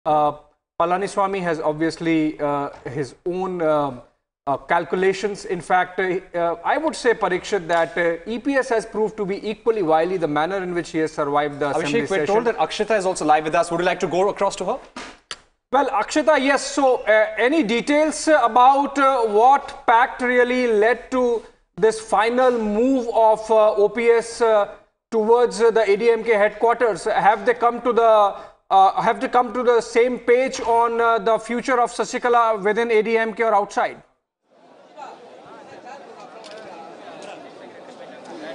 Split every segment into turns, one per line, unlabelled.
Panneerselvam has obviously his own calculations. In fact, I would say, Parikshit, that EPS has proved to be equally wily the manner in which he has survived the assembly session.
We're told that Akshita is also live with us. Would you like to go across to her?
Well, Akshita, yes. So, any details about what pact really led to this final move of OPS towards the AIADMK headquarters? Have they come to the same page on the future of Sasikala within AIADMK or outside?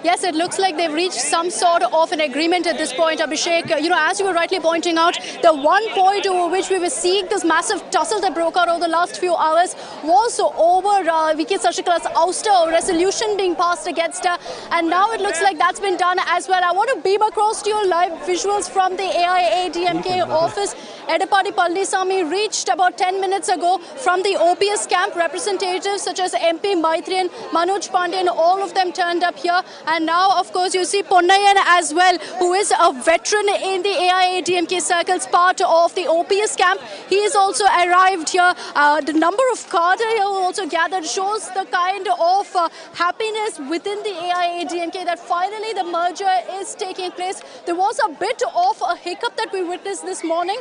Yes, it looks like they've reached some sort of an agreement at this point, Abhishek. You know, as you were rightly pointing out, the one point over which we were seeing this massive tussle that broke out over the last few hours was over VK Sasikala's ouster resolution being passed against her. And now it looks like that's been done as well. I want to beam across to you live visuals from the AIADMK office. Edappadi Palnisamy reached about 10 minutes ago from the OPS camp. Representatives such as MP Maithreyan, Manoj Pandyan, all of them turned up here. And now, of course, you see Ponnayan as well, who is a veteran in the AIADMK circles, part of the OPS camp. He is also arrived here. The number of cadre here also gathered shows the kind of happiness within the AIADMK that finally the merger is taking place. There was a bit of a hiccup that we witnessed this morning.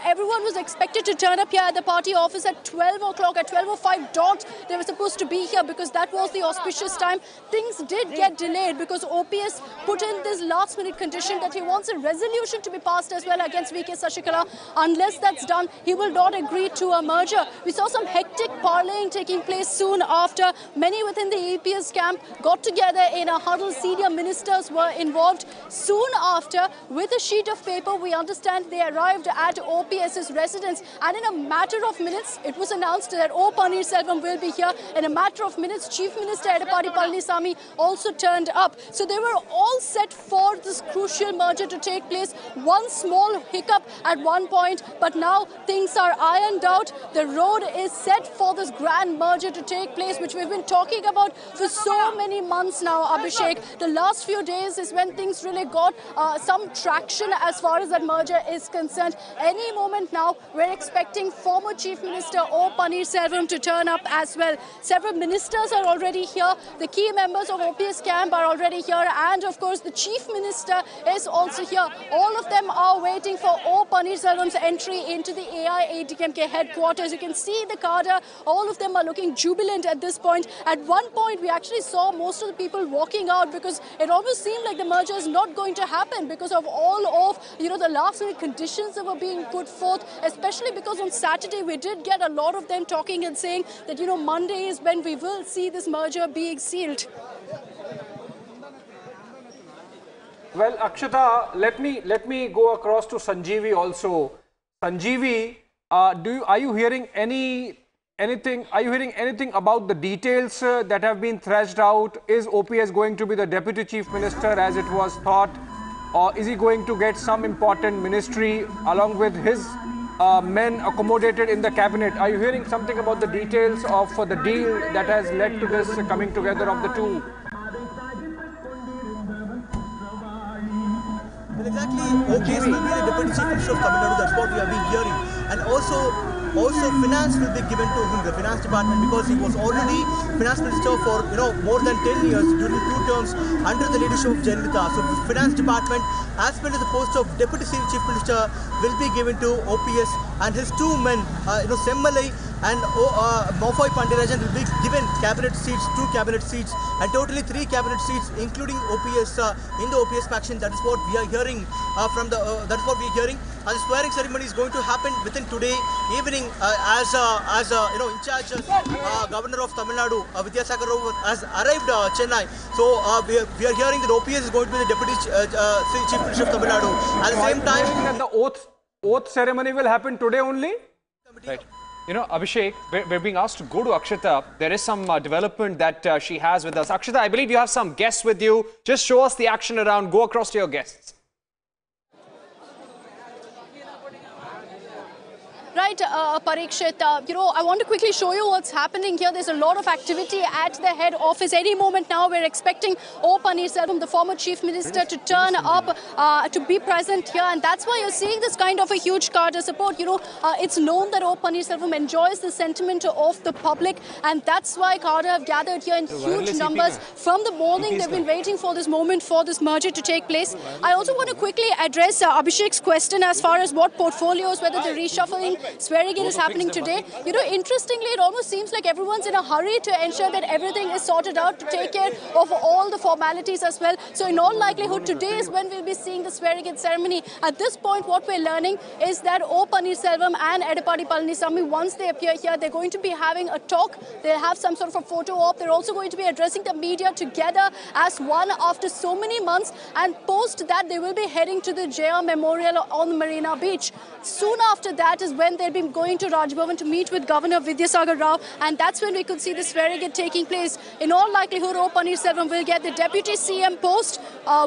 Everyone was expected to turn up here at the party office at 12 o'clock, at 12:05 dot. They were supposed to be here because that was the auspicious time. Things did get delayed because OPS put in this last-minute condition that he wants a resolution to be passed as well against VK Sasikala. Unless that's done, he will not agree to a merger. We saw some hectic parleying taking place soon after. Many within the EPS camp got together in a huddle. Senior ministers were involved. Soon after, with a sheet of paper, we understand they arrived at OPS's residence, and in a matter of minutes, it was announced that Panneerselvam will be here. In a matter of minutes, Chief Minister Edappadi Palnisamy also turned up. So they were all set for this crucial merger to take place. One small hiccup at one point, but now things are ironed out. The road is set for this grand merger to take place, which we've been talking about for so many months now, Abhishek. The last few days is when things really got some traction as far as that merger is concerned. Any moment now, we're expecting former Chief Minister Panneerselvam to turn up as well. Several ministers are already here. The key members of OPS camp are already here, and of course the Chief Minister is also here. All of them are waiting for Panneerselvam's entry into the AIADMK headquarters. You can see the cadre. All of them are looking jubilant at this point. At one point, we actually saw most of the people walking out because it almost seemed like the merger is not going to happen because of all of the last-minute conditions that were being put forth, especially because on Saturday we did get a lot of them talking and saying that Monday is when we will see this merger being sealed.
Well, Akshita, let me go across to Sanjeevi also. Sanjeevi, are you hearing anything? Are you hearing anything about the details that have been thrashed out? Is OPS going to be the Deputy Chief Minister as it was thought? Or is he going to get some important ministry along with his men accommodated in the cabinet? Are you hearing something about the details of the deal that has led to this coming together of the two?
Well, exactly. OPS will be the Deputy Chief Minister of Tamil Nadu. That's what we have been hearing. And also finance will be given to him, the finance department, because he was already finance minister for more than 10 years during 2 terms under the leadership of Jayalalitha. So the finance department, as well as the post of Deputy Chief Minister, will be given to OPS, and his 2 men, Semmalai and Mofai Pandirajan, will be given cabinet seats, 2 cabinet seats, and totally 3 cabinet seats, including OPS in the OPS faction. That is what we are hearing And the swearing ceremony is going to happen within today evening, as in charge Governor of Tamil Nadu, Vidyasagar Rao, has arrived Chennai. So we are hearing that OPS is going to be the Deputy Chief Minister of Tamil Nadu. At the same time,
the oath ceremony will happen today only.
Right. Abhishek, we're being asked to go to Akshita. There is some development that she has with us. Akshita, I believe you have some guests with you. Just show us the action around. Go across to your guests.
Right, Parikshit, I want to quickly show you what's happening here. There's a lot of activity at the head office. Any moment now, we're expecting Panneerselvam, the former Chief Minister, to turn up, to be present here. And that's why you're seeing this kind of a huge cadre support. It's known that Panneerselvam enjoys the sentiment of the public. And that's why cadre have gathered here in huge numbers. From the morning, they've been waiting for this moment, for this merger to take place. I also want to quickly address Abhishek's question as far as what portfolios, whether the reshuffling, swearing-in is happening today. Interestingly, it almost seems like everyone's in a hurry to ensure that everything is sorted out, to take care of all the formalities as well. So in all likelihood, today is when we'll be seeing the swearing-in ceremony. At this point, what we're learning is that Panneerselvam and Edappadi Palaniswamy, once they appear here, they're going to be having a talk. They'll have some sort of a photo op. They're also going to be addressing the media together as one after so many months. And post that, they will be heading to the Jaya Memorial on the Marina Beach. Soon after that is when they'll be going to Raj Bhavan to meet with Governor Vidyasagar Rao, and that's when we could see the swearing-in taking place. In all likelihood, Panneerselvam will get the Deputy CM post.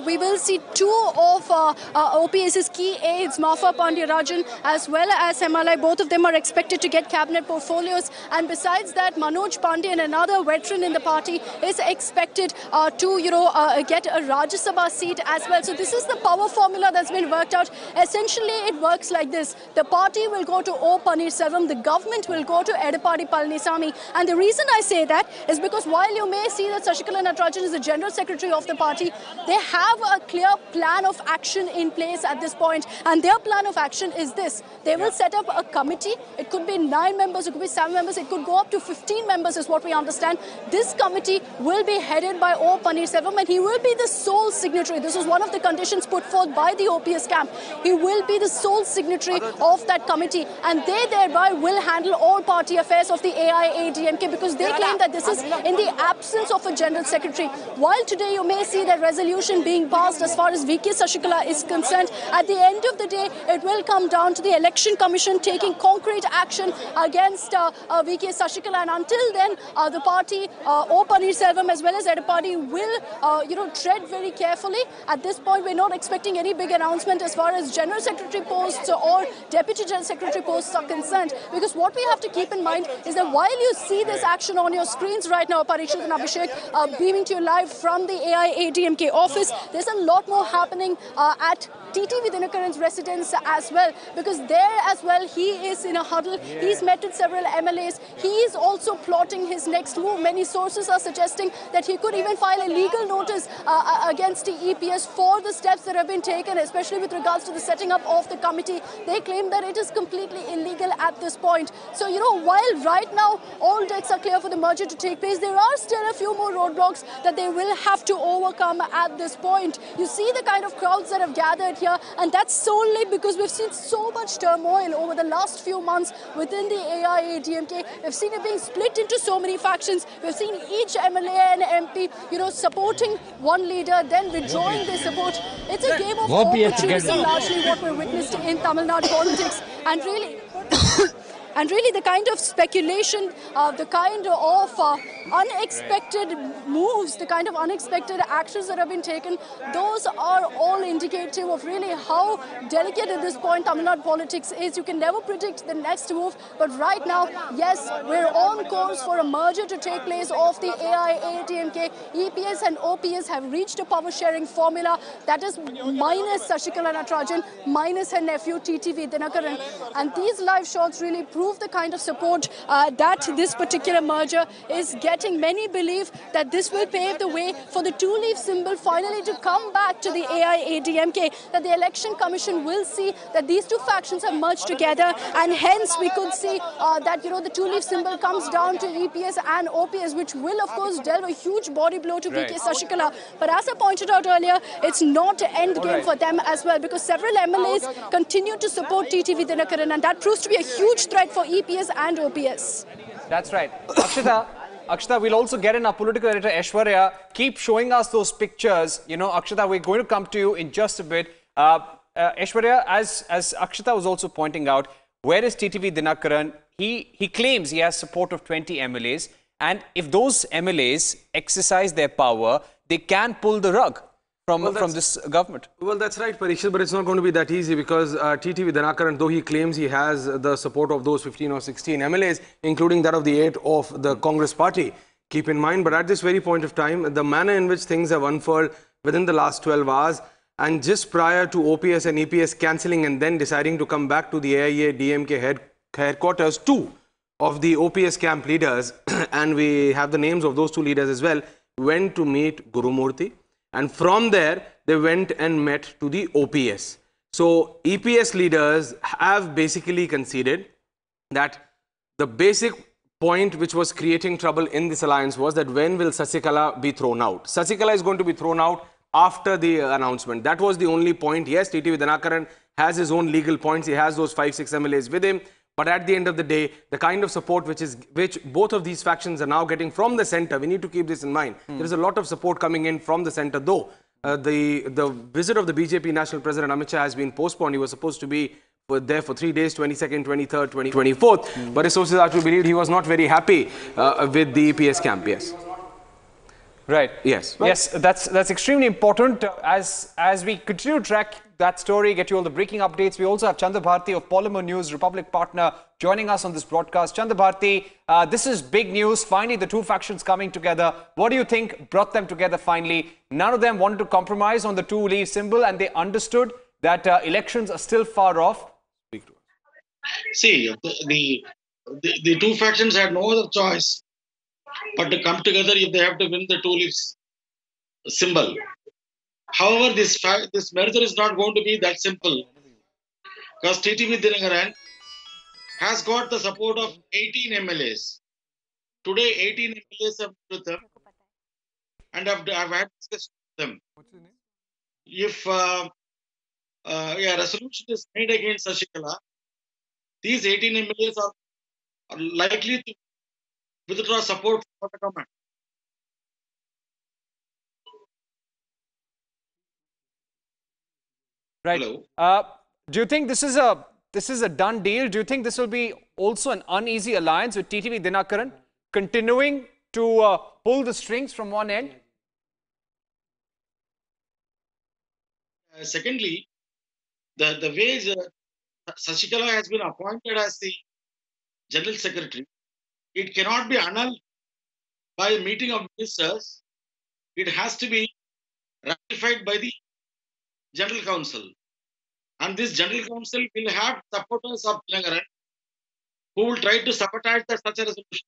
We will see two of OPS's key aides, Mafa Pandya-Rajan as well as Himalay. Both of them are expected to get cabinet portfolios. And besides that, Manoj Pandey, another veteran in the party, is expected to get a Rajya Sabha seat as well. So this is the power formula that's been worked out. Essentially, it works like this. The party will go to Panneerselvam, the government will go to Edappadi Palaniswamy. And the reason I say that is because while you may see that Sashikala Natarajan is the General Secretary of the party, they have a clear plan of action in place at this point. And their plan of action is this. They will set up a committee. It could be 9 members, it could be 7 members, it could go up to 15 members is what we understand. This committee will be headed by Panneerselvam, and he will be the sole signatory. This is one of the conditions put forth by the OPS camp. He will be the sole signatory of that committee, and they thereby will handle all party affairs of the AIADMK, because they claim that this is in the absence of a general secretary. While today you may see that resolution being passed as far as VK Sashikala is concerned, at the end of the day it will come down to the election commission taking concrete action against VK Sashikala, and until then the party, Panneerselvam as well as Edappadi, will tread very carefully. At this point we're not expecting any big announcement as far as general secretary posts or deputy general secretary posts are concerned, because what we have to keep in mind is that while you see this action on your screens right now, Parikshit and Abhishek, beaming to you live from the AIADMK office, there's a lot more happening at TTV Dinakaran's residence as well, because there as well he is in a huddle. He's met with several MLAs. He is also plotting his next move. Many sources are suggesting that he could even file a legal notice against the EPS for the steps that have been taken, especially with regards to the setting up of the committee. They claim that it is completely illegal at this point. So, while right now all decks are clear for the merger to take place, there are still a few more roadblocks that they will have to overcome at this point. You see the kind of crowds that have gathered here, and that's solely because we've seen so much turmoil over the last few months within the AIADMK. We've seen it being split into so many factions. We've seen each MLA and MP, supporting one leader, then withdrawing their support. It's a game of opportunism, largely what we're witnessing in Tamil Nadu politics. And really, the kind of speculation, the kind of unexpected moves, the kind of unexpected actions that have been taken, those are all indicative of really how delicate at this point Tamil Nadu politics is. You can never predict the next move, but right now, yes, we're on course for a merger to take place of the AIADMK. EPS and OPS have reached a power-sharing formula that is minus Sashikala Natarajan, minus her nephew TTV Dinakaran. And these live shots really prove the kind of support that this particular merger is getting. Many believe that this will pave the way for the two-leaf symbol finally to come back to the AIADMK, that the election commission will see that these two factions have merged together, and hence we could see that the two-leaf symbol comes down to EPS and OPS, which will of course deal a huge body blow to VK Sashikala. But as I pointed out earlier, it's not an end game for them as well, because several MLAs continue to support TTV Dinakaran, and that proves to be a huge threat for EPS and OPS.
That's right. Akshita, we'll also get in our political editor Aishwarya. Keep showing us those pictures. Akshita, we're going to come to you in just a bit. Aishwarya, as Akshita was also pointing out, where is TTV Dinakaran? He claims he has support of 20 MLAs. And if those MLAs exercise their power, they can pull the rug. from this government.
Well, that's right, Parikshit, but it's not going to be that easy because TTV Dhanakaran, though he claims he has the support of those 15 or 16 MLAs, including that of the 8 of the Congress party, keep in mind. But at this very point of time, the manner in which things have unfurled within the last 12 hours, and just prior to OPS and EPS cancelling and then deciding to come back to the AIADMK headquarters, 2 of the OPS camp leaders, and we have the names of those 2 leaders as well, went to meet Gurumurthy. And from there, they went and met to the OPS. So EPS leaders have basically conceded that the basic point which was creating trouble in this alliance was that when will Sasikala be thrown out? Sasikala is going to be thrown out after the announcement. That was the only point. Yes, TTV Dhanakaran has his own legal points. He has those 5-6 MLAs with him. But at the end of the day, the kind of support which both of these factions are now getting from the centre, we need to keep this in mind. There is a lot of support coming in from the centre, though the visit of the BJP National President Amit Shah has been postponed. He was supposed to be there for 3 days, 22nd, 23rd, 24th. But his sources are to believe he was not very happy with the EPS camp, yes.
Right.
Yes.
Well, yes, that's extremely important. As we continue to track that story, get you all the breaking updates, we also have Chandra Bharti of Polymer News, Republic partner, joining us on this broadcast. Chandra Bharti, this is big news. Finally, the 2 factions coming together. What do you think brought them together finally? None of them wanted to compromise on the 2 leaf symbol, and they understood that elections are still far off.
See, the 2 factions had no other choice but to come together if they have to win the 2 leaves symbol. However, this merger is not going to be that simple because TTV Dhanakaran has got the support of 18 MLAs. Today, 18 MLAs have with them, and I've had discussions with them. If a resolution is made against Sasikala, these 18 MLAs are likely to withdraw support for the government.
Right.
Hello.
Do you think this is a done deal? Do you think this will be also an uneasy alliance with TTV Dhanakaran continuing to pull the strings from one end?
Secondly, the way Sasikala has been appointed as the General Secretary, it cannot be annulled by a meeting of ministers. It has to be ratified by the General Council. And this General Council will have supporters of Dhanakaran who will try to sabotage such a resolution.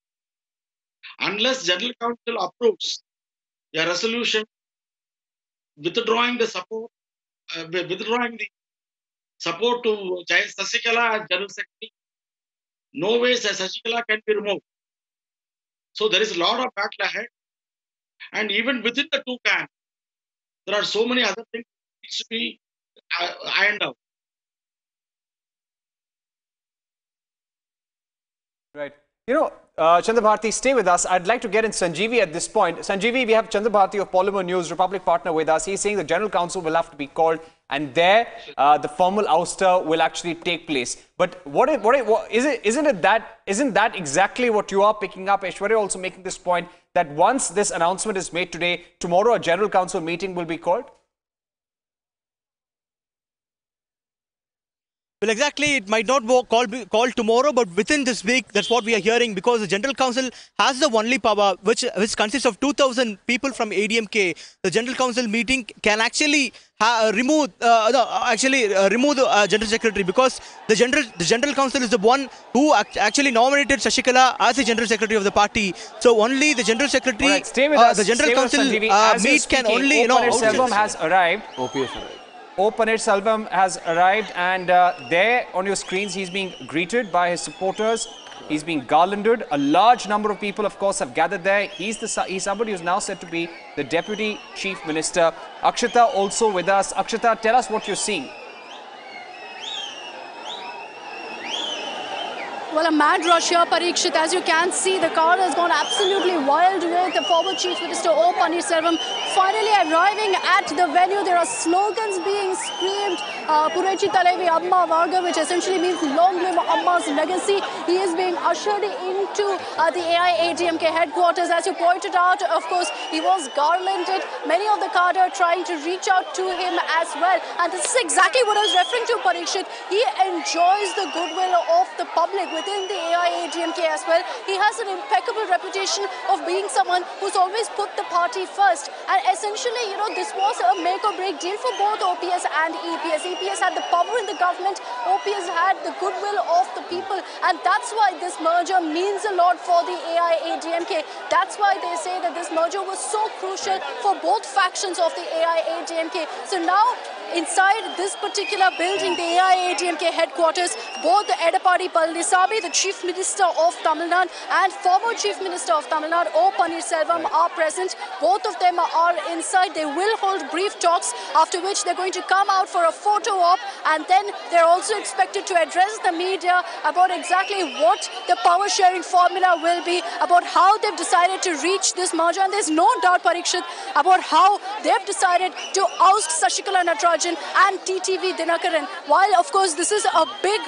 Unless General Council approves a resolution withdrawing the support, to Sasikala as General Secretary, no way Sasikala can be removed. So there is a lot of battle ahead. And even within the 2 camps, there are so many other things that need to be ironed out.
Right. You know, Chandra Bharti, stay with us. I'd like to get in Sanjeevi at this point. Sanjeevi, we have Chandra Bharti of Polymer News, Republic partner with us. He's saying the General Council will have to be called, and there the formal ouster will actually take place. But isn't that exactly what you are picking up? Aishwarya also making this point that once this announcement is made today, tomorrow a General Council meeting will be called?
Well, exactly. It might not be called tomorrow, but within this week, that's what we are hearing, because the General Council has the only power, which consists of 2,000 people from ADMK. The General Council meeting can actually remove the General Secretary, because the General Council is the one who actually nominated Sasikala as the General Secretary of the party. So only the General Secretary,
right, stay with us,
the General Council meet can only,
Panneerselvam has arrived.
OPS arrived.
Panneerselvam has arrived, and there on your screens he's being greeted by his supporters. He's being garlanded. A large number of people, of course, have gathered there. He's somebody who's now said to be the Deputy Chief Minister. Akshita also with us. Akshita, tell us what you're seeing.
Well, a mad rush here, Parikshit. As you can see, the crowd has gone absolutely wild with the former Chief Minister Panneerselvam finally arriving at the venue. There are slogans being screamed. Purechi Talevi Amma Varga, which essentially means long live Amma's legacy. He is being ushered into the AIADMK headquarters. As you pointed out, of course, he was garlanded. Many of the cadre are trying to reach out to him as well. And this is exactly what I was referring to, Parikshit. He enjoys the goodwill of the public within the AIADMK as well. He has an impeccable reputation of being someone who's always put the party first. And essentially, you know, this was a make or break deal for both OPS and EPS. EPS had the power in the government. OPS had the goodwill of the people. And that's why this merger means a lot for the AIADMK. That's why they say that this merger was so crucial for both factions of the AIADMK. So now, inside this particular building, the AIADMK headquarters, both the Edapadi Palanisammy, the Chief Minister of Tamil Nadu, and former Chief Minister of Tamil Nadu, O. Panneerselvam, are present. Both of them are inside. They will hold brief talks, after which they're going to come out for a photo op, and then they're also expected to address the media about exactly what the power sharing formula will be, about how they've decided to reach this merger. And there's no doubt, Parikshit, about how they've decided to oust Sashikala Natarajan and TTV Dinakaran. While, of course, this is a big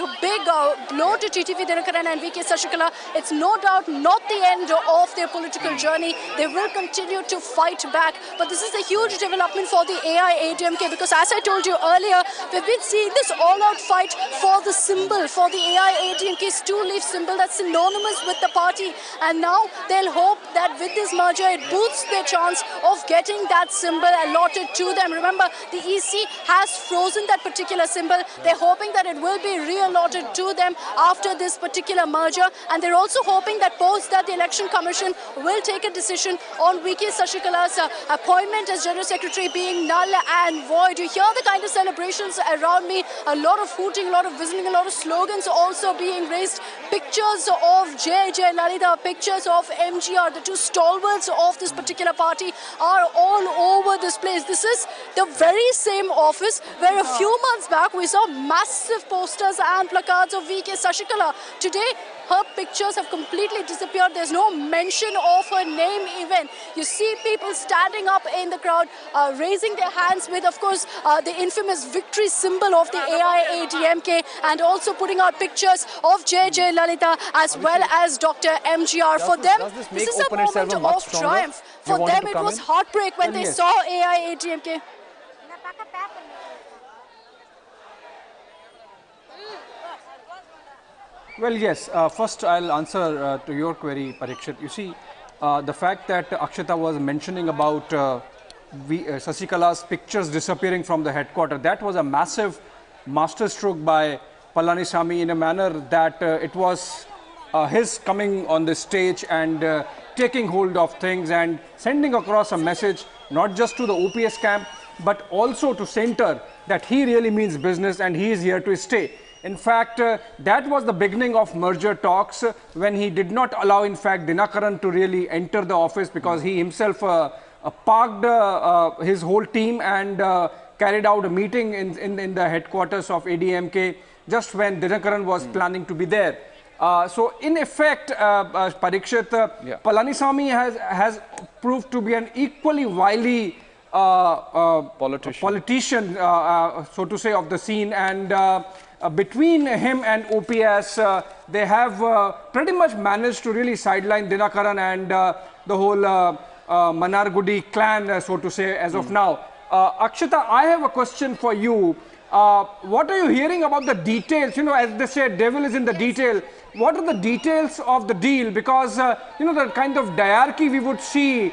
blow to TTV Dinakaran and VK Sashikala, it's no doubt not the end of their political journey. They will continue to fight back. But this is a huge development for the AIADMK, because as I told you earlier, we've been seeing this all-out fight for the symbol, for the AIADMK's two-leaf symbol that's synonymous with the party. And now they'll hope that with this merger, it boosts their chance of getting that symbol allotted to them. Remember, the EC has frozen that particular symbol. They're hoping that it will be re-allotted to them after this particular merger. And they're also hoping that post that the Election Commission will take a decision on VK Sashikala's appointment as General Secretary being null and void. You hear the kind of celebrations around me, a lot of hooting, a lot of whistling, a lot of slogans also being raised. Pictures of J.J. Lalita, pictures of MGR, the two stalwarts of this particular party, are all over this place. This is the very same office where a few months back we saw massive posters and placards of VK Sashikala. Today, her pictures have completely disappeared. There's no mention of her name even. You see people standing up in the crowd, raising their hands with, of course, the infamous victory symbol of the AIADMK, and also putting out pictures of J.J. Lalita as well as Dr. MGR. For them, this is a moment of triumph. For them, it was heartbreak when they saw AIADMK.
Well, yes. First, I'll answer to your query, Parikshit. You see, the fact that Akshita was mentioning about Sasikala's pictures disappearing from the headquarters, that was a massive masterstroke by Palanisammy, in a manner that it was his coming on the stage and taking hold of things and sending across a message, not just to the OPS camp, but also to center, that he really means business and he is here to stay. In fact, that was the beginning of merger talks, when he did not allow, in fact, Dinakaran to really enter the office, because he himself parked his whole team and carried out a meeting in the headquarters of ADMK just when Dinakaran was planning to be there. So, in effect, Parikshit, Palanisammy has proved to be an equally wily politician, so to say, of the scene, and between him and OPS, they have pretty much managed to really sideline Dinakaran and the whole Manargudi clan, so to say, as of now. Akshita, I have a question for you. What are you hearing about the details? You know, as they say, devil is in the detail. What are the details of the deal? Because, you know, the kind of diarchy we would see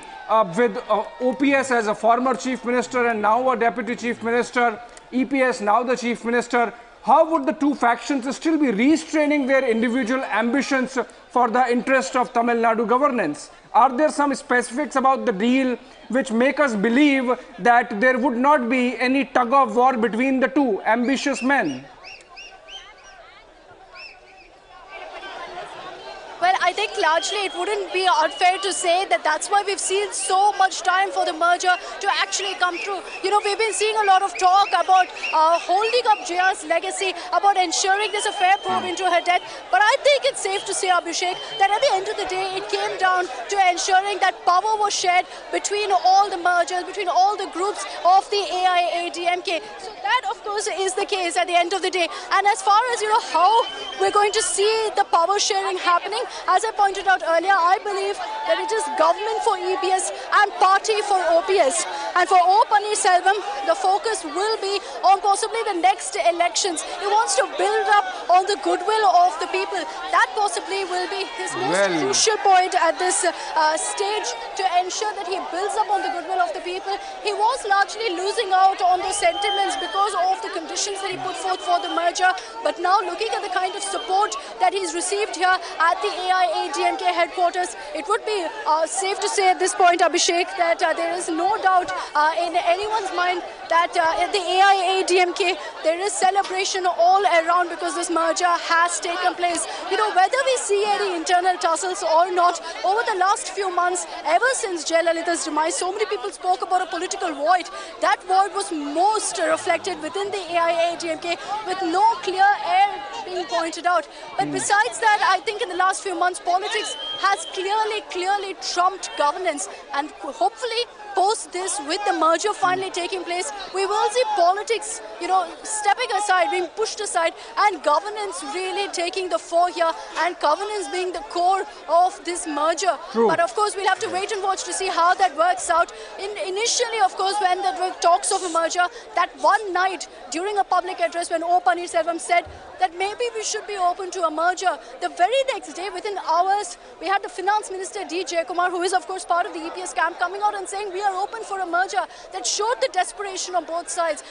with OPS as a former chief minister and now a deputy chief minister, EPS now the chief minister. How would the two factions still be restraining their individual ambitions for the interest of Tamil Nadu governance? Are there some specifics about the deal which make us believe that there would not be any tug of war between the two ambitious men?
Well, I think largely it wouldn't be unfair to say that that's why we've seen so much time for the merger to actually come through. You know, we've been seeing a lot of talk about holding up Jaya's legacy, about ensuring there's a fair probe into her death. But I think it's safe to say, Abhishek, that at the end of the day, it came down to ensuring that power was shared between all the mergers, between all the groups of the AIADMK. So that, of course, is the case at the end of the day. And as far as, you know, how we're going to see the power sharing happening, as I pointed out earlier, I believe that it is government for EPS and party for OPS. And for O. Panneerselvam, the focus will be on possibly the next elections. He wants to build up on the goodwill of the people. That possibly will be his most crucial point at this stage, to ensure that he builds up on the goodwill of the people. He was largely losing out on those sentiments because of the conditions that he put forth for the merger. But now, looking at the kind of support that he's received here at the AIADMK headquarters, it would be safe to say at this point, Abhishek, that there is no doubt in anyone's mind that at the AIADMK there is celebration all around because this merger has taken place. You know, whether we see any internal tussles or not, over the last few months, ever since Jayalalitha's demise, so many people spoke about a political void. That void was most reflected within the AIADMK, with no clear air being pointed out. But besides that, I think in the last few months, politics has clearly trumped governance, and hopefully post this, with the merger finally taking place, we will see politics, you know, stepping aside, being pushed aside, and governance really taking the fore here, and governance being the core of this merger. But of course, we'll have to wait and watch to see how that works out. Initially, of course, when there were talks of a merger, that one night during a public address when O. Panneerselvam said that maybe we should be open to a merger, the very next day, within hours, we had the Finance Minister D. Jayakumar, who is of course part of the EPS camp, coming out and saying we are open for a merger. That showed the desperation on both sides.